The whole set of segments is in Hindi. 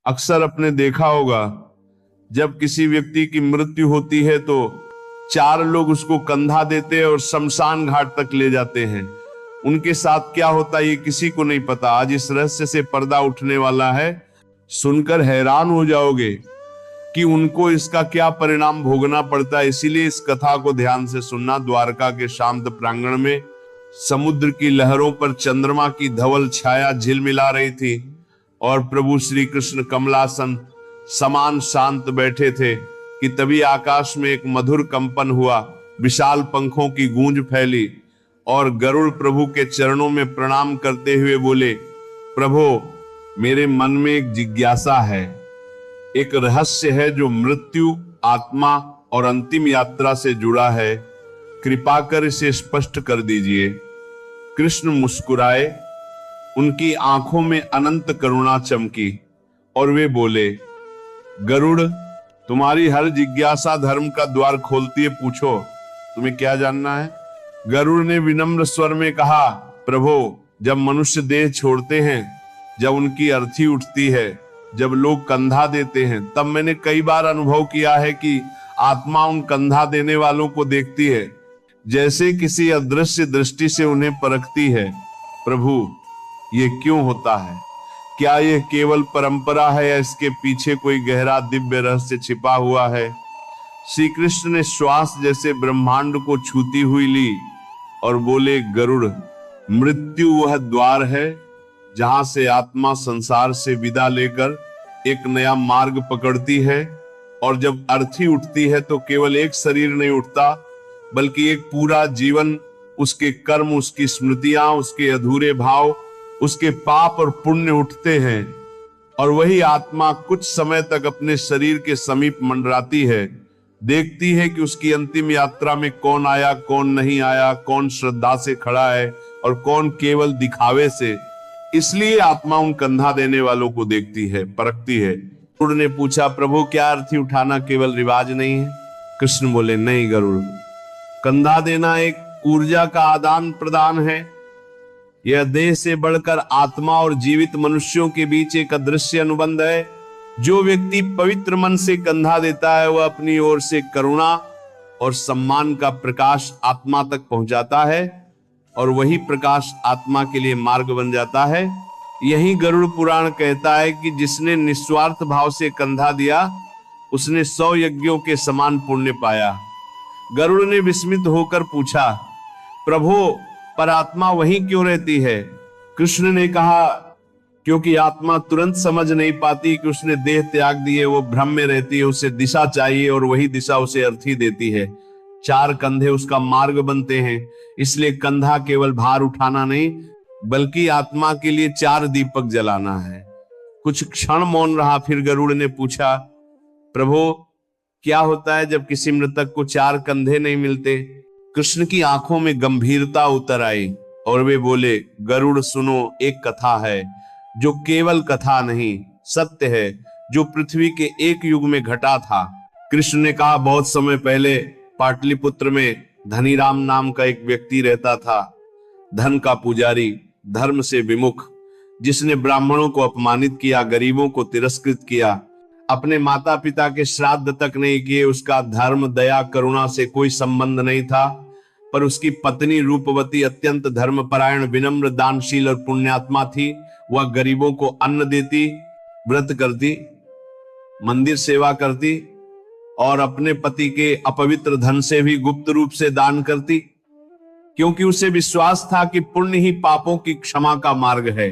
अक्सर आपने देखा होगा, जब किसी व्यक्ति की मृत्यु होती है तो 4 लोग उसको कंधा देते हैं और शमशान घाट तक ले जाते हैं। उनके साथ क्या होता है ये किसी को नहीं पता। आज इस रहस्य से पर्दा उठने वाला है। सुनकर हैरान हो जाओगे कि उनको इसका क्या परिणाम भोगना पड़ता है। इसीलिए इस कथा को ध्यान से सुनना। द्वारका के शांत प्रांगण में समुद्र की लहरों पर चंद्रमा की धवल छाया झिलमिला रही थी और प्रभु श्री कृष्ण कमलासन समान शांत बैठे थे कि तभी आकाश में एक मधुर कंपन हुआ, विशाल पंखों की गूंज फैली और गरुड़ प्रभु के चरणों में प्रणाम करते हुए बोले, प्रभु मेरे मन में एक जिज्ञासा है, एक रहस्य है जो मृत्यु, आत्मा और अंतिम यात्रा से जुड़ा है, कृपा कर इसे स्पष्ट कर दीजिए। कृष्ण मुस्कुराए, उनकी आंखों में अनंत करुणा चमकी और वे बोले, गरुड़ तुम्हारी हर जिज्ञासा धर्म का द्वार खोलती है, पूछो तुम्हें क्या जानना है। गरुड़ ने विनम्र स्वर में कहा, प्रभु जब मनुष्य देह छोड़ते हैं, जब उनकी अर्थी उठती है, जब लोग कंधा देते हैं, तब मैंने कई बार अनुभव किया है कि आत्मा उन कंधा देने वालों को देखती है, जैसे किसी अदृश्य दृष्टि से उन्हें परखती है। प्रभु ये क्यों होता है? क्या यह केवल परंपरा है या इसके पीछे कोई गहरा दिव्य रहस्य छिपा हुआ है? श्री कृष्ण ने श्वास जैसे ब्रह्मांड को छूती हुई ली और बोले, गरुड़ मृत्यु वह द्वार है जहां से आत्मा संसार से विदा लेकर एक नया मार्ग पकड़ती है, और जब अर्थी उठती है तो केवल एक शरीर नहीं उठता बल्कि एक पूरा जीवन, उसके कर्म, उसकी स्मृतियां, उसके अधूरे भाव, उसके पाप और पुण्य उठते हैं और वही आत्मा कुछ समय तक अपने शरीर के समीप मंडराती है, देखती है कि उसकी अंतिम यात्रा में कौन आया, कौन नहीं आया, कौन श्रद्धा से खड़ा है और कौन केवल दिखावे से। इसलिए आत्मा उन कंधा देने वालों को देखती है, परखती है। गरुड़ ने पूछा, प्रभु क्या अर्थी उठाना केवल रिवाज नहीं है? कृष्ण बोले, नहीं गरुड़, कंधा देना एक ऊर्जा का आदान प्रदान है। यह देह से बढ़कर आत्मा और जीवित मनुष्यों के बीच एक अदृश्य अनुबंध है। जो व्यक्ति पवित्र मन से कंधा देता है वह अपनी ओर से करुणा और सम्मान का प्रकाश आत्मा तक पहुंचाता है और वही प्रकाश आत्मा के लिए मार्ग बन जाता है। यही गरुड़ पुराण कहता है कि जिसने निस्वार्थ भाव से कंधा दिया उसने 100 यज्ञों के समान पुण्य पाया। गरुड़ ने विस्मित होकर पूछा, प्रभु पर आत्मा वहीं क्यों रहती है? कृष्ण ने कहा, क्योंकि आत्मा तुरंत समझ नहीं पाती कि उसने देह त्याग दिए, वो भ्रम में रहती है, उसे दिशा चाहिए और वही दिशा उसे अर्थी देती है। 4 कंधे उसका मार्ग बनते हैं। इसलिए कंधा केवल भार उठाना नहीं बल्कि आत्मा के लिए 4 दीपक जलाना है। कुछ क्षण मौन रहा, फिर गरुड़ ने पूछा, प्रभु क्या होता है जब किसी मृतक को 4 कंधे नहीं मिलते? कृष्ण की आंखों में गंभीरता उतर आई और वे बोले, गरुड़ सुनो, एक कथा है जो केवल कथा नहीं सत्य है, जो पृथ्वी के एक युग में घटा था। कृष्ण ने कहा, बहुत समय पहले पाटलिपुत्र में धनीराम नाम का एक व्यक्ति रहता था। धन का पुजारी, धर्म से विमुख, जिसने ब्राह्मणों को अपमानित किया, गरीबों को तिरस्कृत किया, अपने माता पिता के श्राद्ध तक नहीं किए। उसका धर्म, दया, करुणा से कोई संबंध नहीं था, पर उसकी पत्नी रूपवती अत्यंत धर्मपरायण, विनम्र, दानशील और पुण्यात्मा थी। वह गरीबों को अन्न देती, व्रत करती, मंदिर सेवा करती और अपने पति के अपवित्र धन से भी गुप्त रूप से दान करती, क्योंकि उसे विश्वास था कि पुण्य ही पापों की क्षमा का मार्ग है।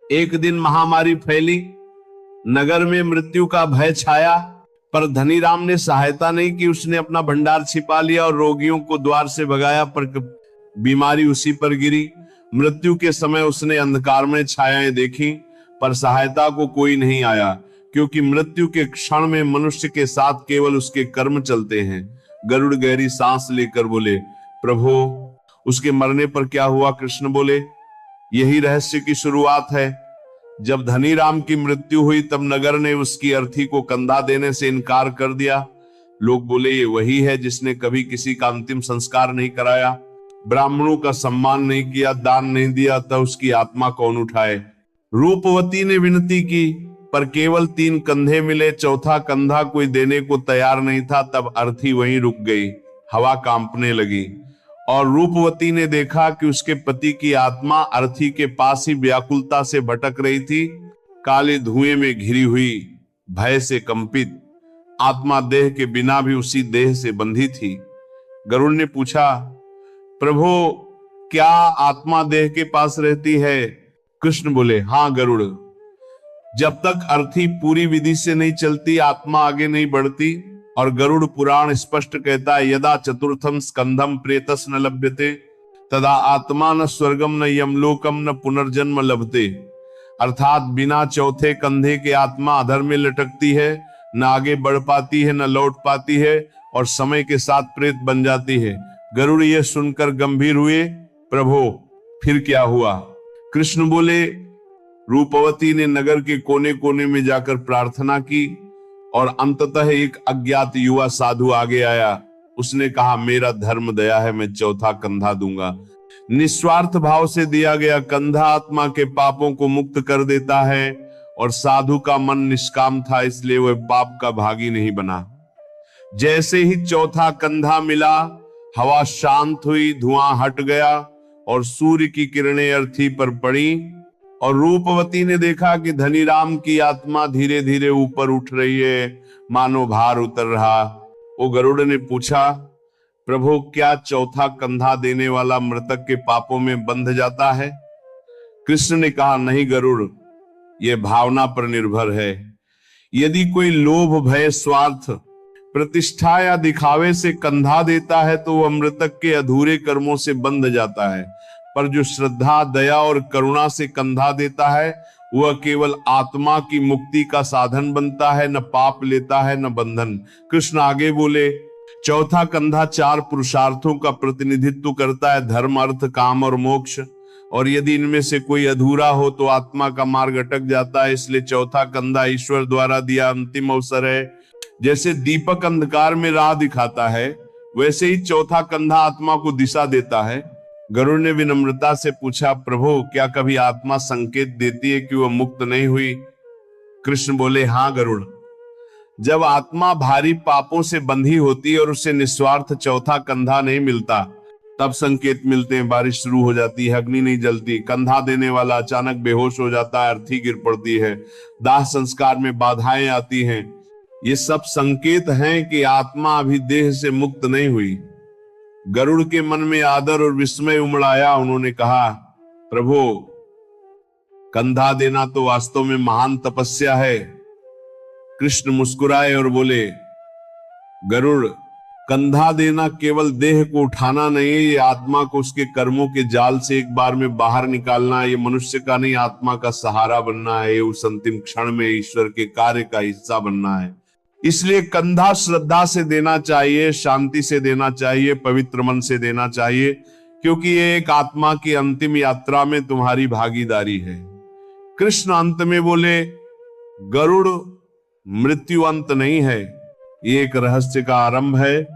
एक दिन महामारी फैली, नगर में मृत्यु का भय छाया, पर धनीराम ने सहायता नहीं की। उसने अपना भंडार छिपा लिया और रोगियों को द्वार से भगाया, पर बीमारी उसी पर गिरी। मृत्यु के समय उसने अंधकार में छायाएं देखी, पर सहायता को कोई नहीं आया, क्योंकि मृत्यु के क्षण में मनुष्य के साथ केवल उसके कर्म चलते हैं। गरुड़ गहरी सांस लेकर बोले, प्रभु उसके मरने पर क्या हुआ? कृष्ण बोले, यही रहस्य की शुरुआत है। जब धनीराम की मृत्यु हुई तब नगर ने उसकी अर्थी को कंधा देने से इनकार कर दिया। लोग बोले, ये वही है जिसने कभी किसी का अंतिम संस्कार नहीं कराया, ब्राह्मणों का सम्मान नहीं किया, दान नहीं दिया, तब उसकी आत्मा कौन उठाए? रूपवती ने विनती की, पर केवल 3 कंधे मिले, चौथा कंधा कोई देने को तैयार नहीं था। तब अर्थी वहीं रुक गई, हवा कांपने लगी और रूपवती ने देखा कि उसके पति की आत्मा अर्थी के पास ही व्याकुलता से भटक रही थी। काले धुएं में घिरी हुई, भय से कंपित आत्मा देह के बिना भी उसी देह से बंधी थी। गरुड़ ने पूछा, प्रभु क्या आत्मा देह के पास रहती है? कृष्ण बोले, हाँ गरुड़, जब तक अर्थी पूरी विधि से नहीं चलती आत्मा आगे नहीं बढ़ती। और गरुड़ पुराण स्पष्ट कहता है, यदा चतुर्थम स्कंधम प्रेतस न लभ्यते तदा आत्मा न स्वर्गम न यमलोकम न पुनर्जन्म लभते। अर्थात बिना चौथे कंधे के आत्मा अधर में लटकती है, न आगे बढ़ पाती है, न लौट पाती है और समय के साथ प्रेत बन जाती है। गरुड़ यह सुनकर गंभीर हुए, प्रभु फिर क्या हुआ? कृष्ण बोले, रूपवती ने नगर के कोने कोने में जाकर प्रार्थना की और अंततः एक अज्ञात युवा साधु आगे आया। उसने कहा, मेरा धर्म दया है, मैं चौथा कंधा दूंगा। निस्वार्थ भाव से दिया गया कंधा आत्मा के पापों को मुक्त कर देता है और साधु का मन निष्काम था, इसलिए वह पाप का भागी नहीं बना। जैसे ही चौथा कंधा मिला, हवा शांत हुई, धुआं हट गया और सूर्य की किरणें अर्थी पर पड़ी और रूपवती ने देखा कि धनीराम की आत्मा धीरे धीरे ऊपर उठ रही है, मानो भार उतर रहा। वो गरुड़ ने पूछा, प्रभु क्या चौथा कंधा देने वाला मृतक के पापों में बंध जाता है? कृष्ण ने कहा, नहीं गरुड़, यह भावना पर निर्भर है। यदि कोई लोभ, भय, स्वार्थ, प्रतिष्ठा या दिखावे से कंधा देता है तो वह मृतक के अधूरे कर्मों से बंध जाता है, पर जो श्रद्धा, दया और करुणा से कंधा देता है वह केवल आत्मा की मुक्ति का साधन बनता है, न पाप लेता है न बंधन। कृष्ण आगे बोले, चौथा कंधा 4 पुरुषार्थों का प्रतिनिधित्व करता है, धर्म, अर्थ, काम और मोक्ष। और यदि इनमें से कोई अधूरा हो तो आत्मा का मार्ग अटक जाता है। इसलिए चौथा कंधा ईश्वर द्वारा दिया अंतिम अवसर है। जैसे दीपक अंधकार में राह दिखाता है, वैसे ही चौथा कंधा आत्मा को दिशा देता है। गरुड़ ने विनम्रता से पूछा, प्रभु क्या कभी आत्मा संकेत देती है कि वह मुक्त नहीं हुई? कृष्ण बोले, हाँ गरुड़, जब आत्मा भारी पापों से बंधी होती है और उसे निस्वार्थ चौथा कंधा नहीं मिलता, तब संकेत मिलते हैं। बारिश शुरू हो जाती है, अग्नि नहीं जलती, कंधा देने वाला अचानक बेहोश हो जाता है, अर्थी गिर पड़ती है, दाह संस्कार में बाधाएं आती हैं। ये सब संकेत हैं कि आत्मा अभी देह से मुक्त नहीं हुई। गरुड़ के मन में आदर और विस्मय उमड़ आया। उन्होंने कहा, प्रभु कंधा देना तो वास्तव में महान तपस्या है। कृष्ण मुस्कुराए और बोले, गरुड़, कंधा देना केवल देह को उठाना नहीं है, ये आत्मा को उसके कर्मों के जाल से एक बार में बाहर निकालना है। ये मनुष्य का नहीं, आत्मा का सहारा बनना है। उस अंतिम क्षण में ईश्वर के कार्य का हिस्सा बनना है। इसलिए कंधा श्रद्धा से देना चाहिए, शांति से देना चाहिए, पवित्र मन से देना चाहिए, क्योंकि ये एक आत्मा की अंतिम यात्रा में तुम्हारी भागीदारी है। कृष्ण अंत में बोले, गरुड़, मृत्यु अंत नहीं है, ये एक रहस्य का आरंभ है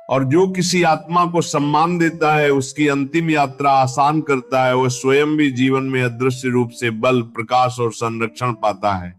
और जो किसी आत्मा को सम्मान देता है, उसकी अंतिम यात्रा आसान करता है, वह स्वयं भी जीवन में अदृश्य रूप से बल, प्रकाश और संरक्षण पाता है।